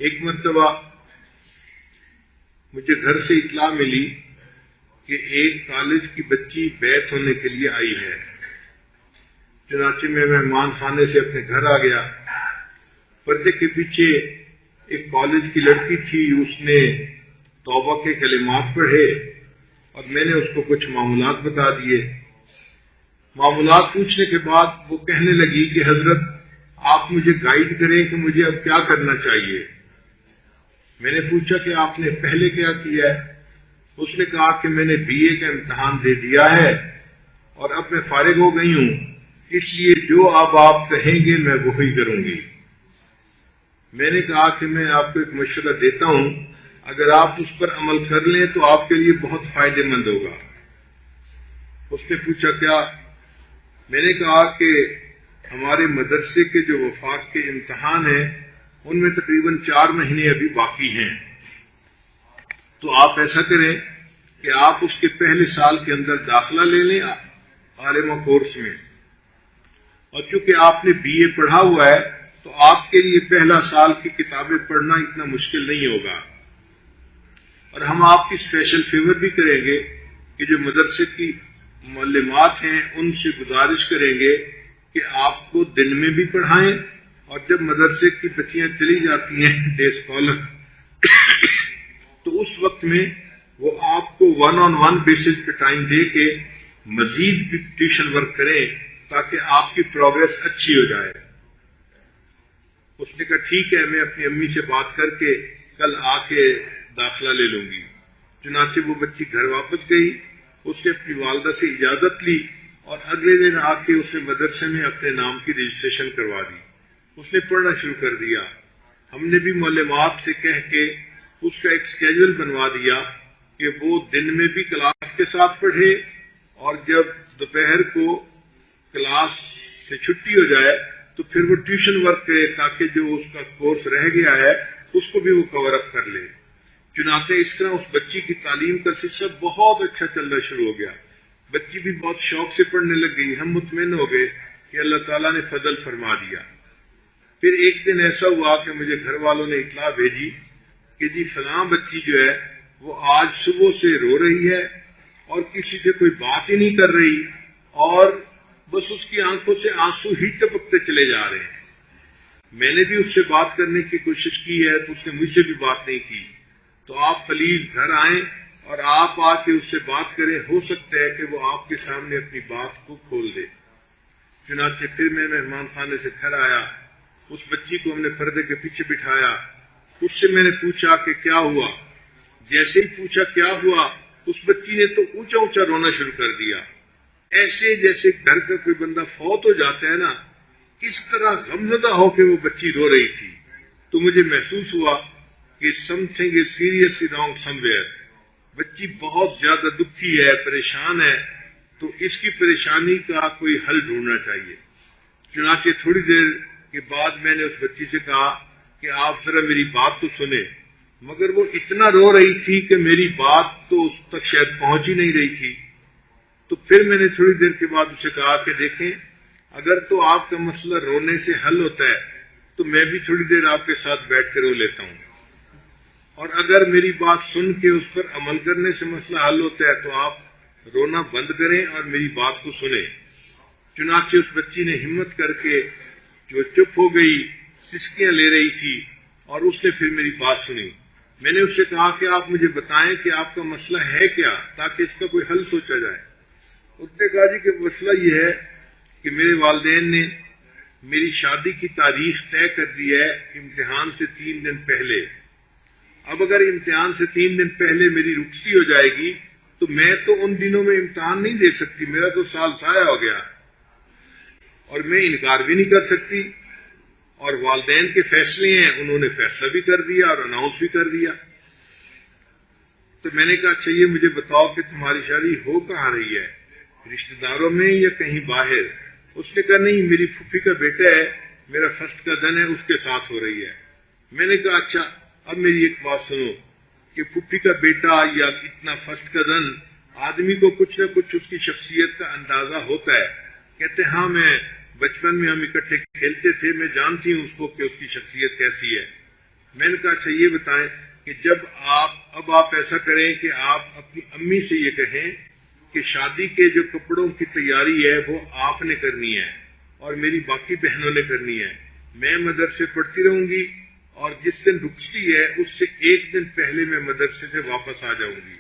ایک مرتبہ مجھے گھر سے اطلاع ملی کہ ایک کالج کی بچی بیعت ہونے کے لیے آئی ہے۔ چنانچہ میں مہمان خانے سے اپنے گھر آ گیا۔ پردے کے پیچھے ایک کالج کی لڑکی تھی، اس نے توبہ کے کلمات پڑھے اور میں نے اس کو کچھ معمولات بتا دیے۔ معمولات پوچھنے کے بعد وہ کہنے لگی کہ حضرت آپ مجھے گائیڈ کریں کہ مجھے اب کیا کرنا چاہیے۔ میں نے پوچھا کہ آپ نے پہلے کیا کیا ہے؟ اس نے کہا کہ میں نے BA کا امتحان دے دیا ہے اور اب میں فارغ ہو گئی ہوں، اس لیے جو اب آپ کہیں گے میں وہی کروں گی۔ میں نے کہا کہ میں آپ کو ایک مشورہ دیتا ہوں، اگر آپ اس پر عمل کر لیں تو آپ کے لیے بہت فائدہ مند ہوگا۔ اس نے پوچھا کیا؟ میں نے کہا کہ ہمارے مدرسے کے جو وفاق کے امتحان ہیں ان میں تقریباً 4 مہینے ابھی باقی ہیں، تو آپ ایسا کریں کہ آپ اس کے پہلے سال کے اندر داخلہ لے لیں عالمہ کورس میں، اور چونکہ آپ نے BA پڑھا ہوا ہے تو آپ کے لیے پہلا سال کی کتابیں پڑھنا اتنا مشکل نہیں ہوگا، اور ہم آپ کی اسپیشل فیور بھی کریں گے کہ جو مدرسے کی معلمات ہیں ان سے گزارش کریں گے کہ آپ کو دن میں بھی پڑھائیں، اور جب مدرسے کی بچیاں چلی جاتی ہیں ڈے اسکالر تو اس وقت میں وہ آپ کو 1-on-1 بیسس پہ ٹائم دے کے مزید بھی ٹیوشن ورک کریں تاکہ آپ کی پروگرس اچھی ہو جائے۔ اس نے کہا ٹھیک ہے، میں اپنی امی سے بات کر کے کل آ کے داخلہ لے لوں گی۔ چنانچہ وہ بچی گھر واپس گئی، اس نے اپنی والدہ سے اجازت لی اور اگلے دن آ کے اس نے مدرسے میں اپنے نام کی رجسٹریشن کروا دی۔ اس نے پڑھنا شروع کر دیا۔ ہم نے بھی معلمات سے کہہ کے اس کا ایک اسکیجول بنوا دیا کہ وہ دن میں بھی کلاس کے ساتھ پڑھے، اور جب دوپہر کو کلاس سے چھٹی ہو جائے تو پھر وہ ٹیوشن ورک کرے تاکہ جو اس کا کورس رہ گیا ہے اس کو بھی وہ کور اپ کر لے۔ چنانچہ اس طرح اس بچی کی تعلیم کا سلسلہ بہت اچھا چلنا شروع ہو گیا۔ بچی بھی بہت شوق سے پڑھنے لگ گئی۔ ہم مطمئن ہو گئے کہ اللہ تعالیٰ نے فضل فرما دیا۔ پھر ایک دن ایسا ہوا کہ مجھے گھر والوں نے اطلاع بھیجی کہ جی فلاں بچی جو ہے وہ آج صبح سے رو رہی ہے اور کسی سے کوئی بات ہی نہیں کر رہی، اور بس اس کی آنکھوں سے آنسو ہی ٹپکتے چلے جا رہے ہیں۔ میں نے بھی اس سے بات کرنے کی کوشش کی ہے تو اس نے مجھ سے بھی بات نہیں کی، تو آپ پلیز گھر آئیں اور آپ آ کے اس سے بات کریں، ہو سکتا ہے کہ وہ آپ کے سامنے اپنی بات کو کھول دے۔ چنانچہ پھر میں مہمان خانے سے گھر آیا، اس بچی کو ہم نے پردے کے پیچھے بٹھایا، اس سے میں نے پوچھا کہ کیا ہوا۔ جیسے ہی پوچھا کیا ہوا، اس بچی نے تو اونچا اونچا رونا شروع کر دیا، ایسے جیسے گھر کا کوئی بندہ فوت ہو جاتا ہے نا، اس طرح غمزدہ ہو کے وہ بچی رو رہی تھی۔ تو مجھے محسوس ہوا کہ some thing is seriously wrong some where, بچی بہت زیادہ دکھی ہے، پریشان ہے، تو اس کی پریشانی کا کوئی حل ڈھونڈنا چاہیے۔ چنانچہ تھوڑی دیر کے بعد میں نے اس بچی سے کہا کہ آپ ذرا میری بات تو سنیں، مگر وہ اتنا رو رہی تھی کہ میری بات تو اس تک شاید پہنچ ہی نہیں رہی تھی۔ تو پھر میں نے تھوڑی دیر کے بعد اسے کہا کہ دیکھیں اگر تو آپ کا مسئلہ رونے سے حل ہوتا ہے تو میں بھی تھوڑی دیر آپ کے ساتھ بیٹھ کے رو لیتا ہوں، اور اگر میری بات سن کے اس پر عمل کرنے سے مسئلہ حل ہوتا ہے تو آپ رونا بند کریں اور میری بات کو سنیں۔ چنانچہ اس بچی نے ہمت کر کے جو چپ ہو گئی، سسکیاں لے رہی تھی، اور اس نے پھر میری بات سنی۔ میں نے اس سے کہا کہ آپ مجھے بتائیں کہ آپ کا مسئلہ ہے کیا تاکہ اس کا کوئی حل سوچا جائے۔ اس نے کہا جی کہ مسئلہ یہ ہے کہ میرے والدین نے میری شادی کی تاریخ طے کر دی ہے امتحان سے 3 دن پہلے۔ اب اگر امتحان سے 3 دن پہلے میری رخصتی ہو جائے گی تو میں تو ان دنوں میں امتحان نہیں دے سکتی، میرا تو سال ضائع ہو گیا، اور میں انکار بھی نہیں کر سکتی، اور والدین کے فیصلے ہیں، انہوں نے فیصلہ بھی کر دیا اور اناؤنس بھی کر دیا۔ تو میں نے کہا اچھا یہ مجھے بتاؤ کہ تمہاری شادی ہو کہاں رہی ہے، رشتہ داروں میں یا کہیں باہر؟ اس نے کہا نہیں میری پھوپھی کا بیٹا ہے، میرا فرسٹ کزن ہے، اس کے ساتھ ہو رہی ہے۔ میں نے کہا اچھا اب میری ایک بات سنو کہ پھوپھی کا بیٹا یا اتنا فرسٹ کزن آدمی کو کچھ نہ کچھ اس کی شخصیت کا اندازہ ہوتا ہے۔ کہتے ہاں میں بچپن میں ہم اکٹھے کھیلتے تھے، میں جانتی ہوں اس کو کہ اس کی شخصیت کیسی ہے۔ میں نے کہا اچھا یہ بتائیں کہ جب آپ ایسا کریں کہ آپ اپنی امی سے یہ کہیں کہ شادی کے جو کپڑوں کی تیاری ہے وہ آپ نے کرنی ہے اور میری باقی بہنوں نے کرنی ہے، میں مدرسے پڑھتی رہوں گی اور جس دن رخصتی ہے اس سے ایک دن پہلے میں مدرسے سے واپس آ جاؤں گی۔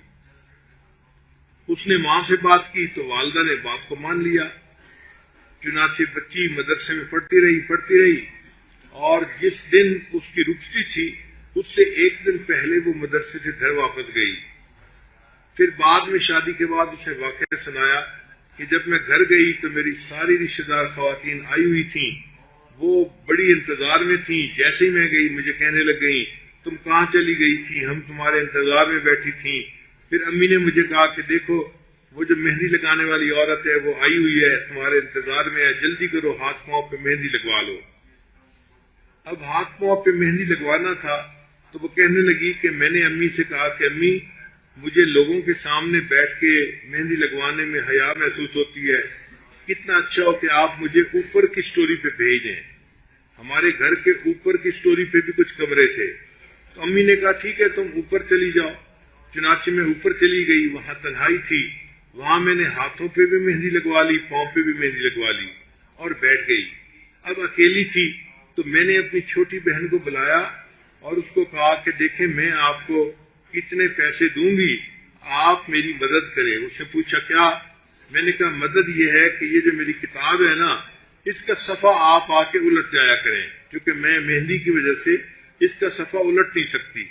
اس نے ماں سے بات کی تو والدہ نے بات کو مان لیا، چنانچہ بچی مدرسے میں پڑھتی رہی اور جس دن اس کی رخصتی تھی اس سے ایک دن پہلے وہ مدرسے سے گھر واپس گئی۔ پھر بعد میں شادی کے بعد اس نے واقعہ سنایا کہ جب میں گھر گئی تو میری ساری رشتہ دار خواتین آئی ہوئی تھیں، وہ بڑی انتظار میں تھیں، جیسے ہی میں گئی مجھے کہنے لگ گئیں تم کہاں چلی گئی تھی، ہم تمہارے انتظار میں بیٹھی تھیں۔ پھر امی نے مجھے کہا کہ دیکھو وہ جو مہندی لگانے والی عورت ہے وہ آئی ہوئی ہے، تمہارے انتظار میں ہے، جلدی کرو ہاتھ پاؤں پہ مہندی لگوا لو۔ اب ہاتھ پاؤں پہ مہندی لگوانا تھا تو وہ کہنے لگی کہ میں نے امی سے کہا کہ امی مجھے لوگوں کے سامنے بیٹھ کے مہندی لگوانے میں حیا محسوس ہوتی ہے، کتنا اچھا ہو کہ آپ مجھے اوپر کی سٹوری پہ بھیج دیں۔ ہمارے گھر کے اوپر کی سٹوری پہ بھی کچھ کمرے تھے، تو امی نے کہا ٹھیک ہے تم اوپر چلی جاؤ۔ چنانچہ میں اوپر چلی گئی، وہاں تنہائی تھی، وہاں میں نے ہاتھوں پہ بھی مہندی لگوا لی، پاؤں پہ بھی مہندی لگوا لی اور بیٹھ گئی۔ اب اکیلی تھی تو میں نے اپنی چھوٹی بہن کو بلایا اور اس کو کہا کہ دیکھیں میں آپ کو کتنے پیسے دوں گی، آپ میری مدد کریں۔ اس نے پوچھا کیا؟ میں نے کہا مدد یہ ہے کہ یہ جو میری کتاب ہے نا اس کا صفحہ آپ آ کے الٹ جایا کریں، کیونکہ میں مہندی کی وجہ سے اس کا صفحہ الٹ نہیں سکتی۔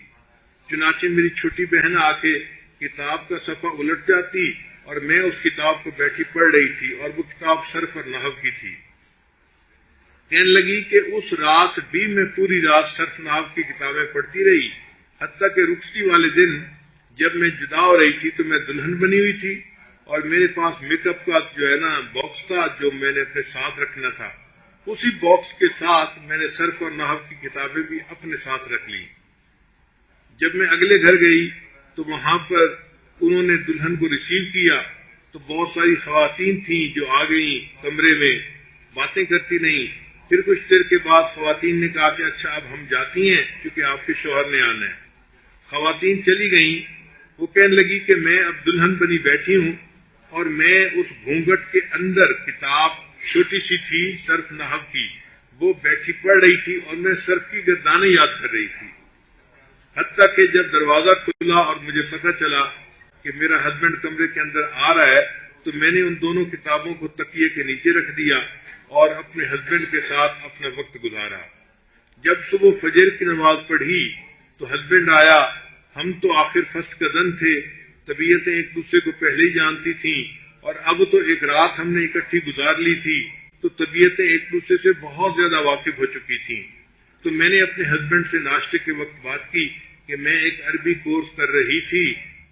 چنانچہ میری چھوٹی بہن آ کے کتاب کا صفحہ الٹ جاتی اور میں اس کتاب کو بیٹھی پڑھ رہی تھی، اور وہ کتاب صرف اور نحو کی تھی۔ کہنے لگی کہ اس رات بھی میں پوری رات صرف نحو کی کتابیں پڑھتی رہی، حتیٰ کہ رخصتی والے دن جب میں جدا ہو رہی تھی تو میں دلہن بنی ہوئی تھی اور میرے پاس میک اپ کا جو ہے نا باکس تھا جو میں نے اپنے ساتھ رکھنا تھا، اسی باکس کے ساتھ میں نے صرف اور نحو کی کتابیں بھی اپنے ساتھ رکھ لی۔ جب میں اگلے گھر گئی تو وہاں پر انہوں نے دلہن کو ریسیو کیا تو بہت ساری خواتین تھیں جو آ گئیں کمرے میں، باتیں کرتی نہیں۔ پھر کچھ دیر کے بعد خواتین نے کہا کہ اچھا اب ہم جاتی ہیں کیونکہ آپ کے شوہر نے آنا ہے۔ خواتین چلی گئیں۔ وہ کہنے لگی کہ میں اب دلہن بنی بیٹھی ہوں اور میں اس گھونگھٹ کے اندر کتاب چھوٹی سی تھی صرف نحو کی، وہ بیٹھی پڑھ رہی تھی اور میں صرف کی گردانیں یاد کر رہی تھی، حتیٰ کہ جب دروازہ کھلا اور مجھے پتہ چلا کہ میرا ہسبینڈ کمرے کے اندر آ رہا ہے تو میں نے ان دونوں کتابوں کو تکیے کے نیچے رکھ دیا اور اپنے ہسبینڈ کے ساتھ اپنا وقت گزارا۔ جب صبح فجر کی نماز پڑھی تو ہسبینڈ آیا، ہم تو آخر فسٹ کزن تھے، طبیعتیں ایک دوسرے کو پہلے ہی جانتی تھیں اور اب تو ایک رات ہم نے اکٹھی گزار لی تھی تو طبیعتیں ایک دوسرے سے بہت زیادہ واقف ہو چکی تھیں۔ تو میں نے اپنے ہسبینڈ سے ناشتے کے وقت بات کی کہ میں ایک عربی کورس کر رہی تھی،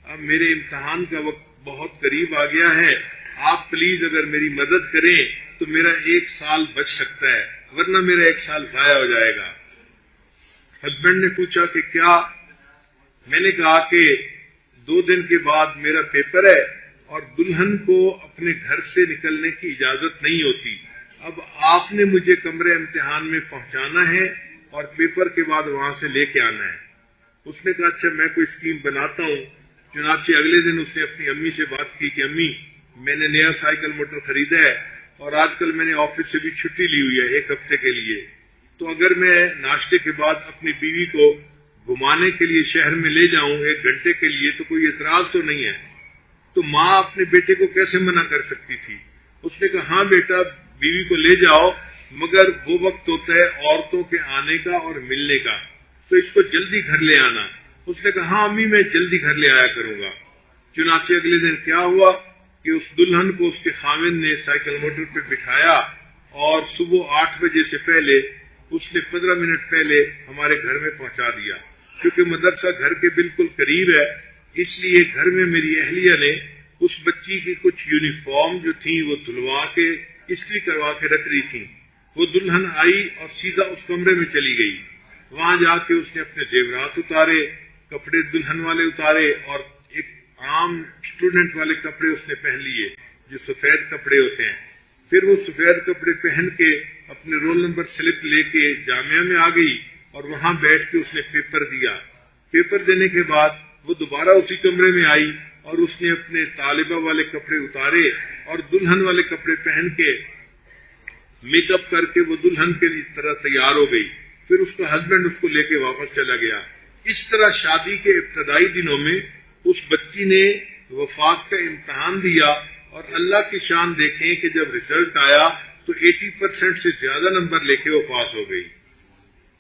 اب میرے امتحان کا وقت بہت قریب آ گیا ہے، آپ پلیز اگر میری مدد کریں تو میرا 1 سال بچ سکتا ہے ورنہ میرا 1 سال ضائع ہو جائے گا۔ ہسبینڈ نے پوچھا کہ کیا؟ میں نے کہا کہ 2 دن کے بعد میرا پیپر ہے اور دلہن کو اپنے گھر سے نکلنے کی اجازت نہیں ہوتی، اب آپ نے مجھے کمرے امتحان میں پہنچانا ہے اور پیپر کے بعد وہاں سے لے کے آنا ہے۔ اس نے کہا اچھا میں کوئی اسکیم بناتا ہوں۔ چنانچہ اگلے دن اس نے اپنی امی سے بات کی کہ امی میں نے نیا سائیکل موٹر خریدا ہے اور آج کل میں نے آفس سے بھی چھٹی لی ہوئی ہے 1 ہفتے کے لیے، تو اگر میں ناشتے کے بعد اپنی بیوی کو گھمانے کے لیے شہر میں لے جاؤں 1 گھنٹے کے لیے تو کوئی اعتراض تو نہیں ہے؟ تو ماں اپنے بیٹے کو کیسے منع کر سکتی تھی؟ اس نے کہا ہاں بیٹا بیوی کو لے جاؤ، مگر وہ وقت ہوتا ہے عورتوں کے آنے کا اور ملنے کا، تو اس کو جلدی گھر لے آنا۔ اس نے کہا ہاں امی میں جلدی گھر لے آیا کروں گا۔ چنانچہ اگلے دن کیا ہوا کہ اس دلہن کو اس کے خاوند نے سائیکل موٹر پہ بٹھایا اور صبح 8 بجے سے پہلے اس نے 15 منٹ پہلے ہمارے گھر میں پہنچا دیا۔ کیونکہ مدرسہ گھر کے بالکل قریب ہے اس لیے گھر میں میری اہلیہ نے اس بچی کی کچھ یونیفارم جو تھیں وہ دھلوا کے استری کروا کے رکھ دی تھیں۔ وہ دلہن آئی اور سیدھا اس کمرے میں چلی گئی، وہاں جا کے اس نے اپنے زیورات اتارے، کپڑے دلہن والے اتارے اور ایک عام اسٹوڈنٹ والے کپڑے اس نے پہن لیے جو سفید کپڑے ہوتے ہیں۔ پھر وہ سفید کپڑے پہن کے اپنے رول نمبر سلپ لے کے جامعہ میں آ گئی اور وہاں بیٹھ کے اس نے پیپر دیا. پیپر دینے کے بعد وہ دوبارہ اسی کمرے میں آئی اور اس نے اپنے طالبہ والے کپڑے اتارے اور دلہن والے کپڑے پہن کے میک اپ کر کے وہ دلہن کے طرح تیار ہو گئی. پھر اس کا ہسبینڈ اس کو لے کے واپس چلا گیا. اس طرح شادی کے ابتدائی دنوں میں اس بچی نے وفات کا امتحان دیا اور اللہ کی شان دیکھیں کہ جب رزلٹ آیا تو 80% سے زیادہ نمبر لے کے وہ پاس ہو گئی.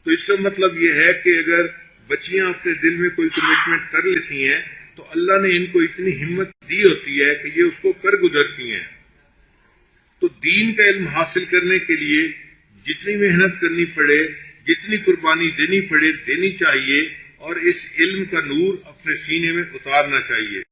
تو اس کا مطلب یہ ہے کہ اگر بچیاں اپنے دل میں کوئی کمٹمنٹ کر لیتی ہیں تو اللہ نے ان کو اتنی ہمت دی ہوتی ہے کہ یہ اس کو کر گزرتی ہیں. تو دین کا علم حاصل کرنے کے لیے جتنی محنت کرنی پڑے، جتنی قربانی دینی پڑے دینی چاہیے اور اس علم کا نور اپنے سینے میں اتارنا چاہیے.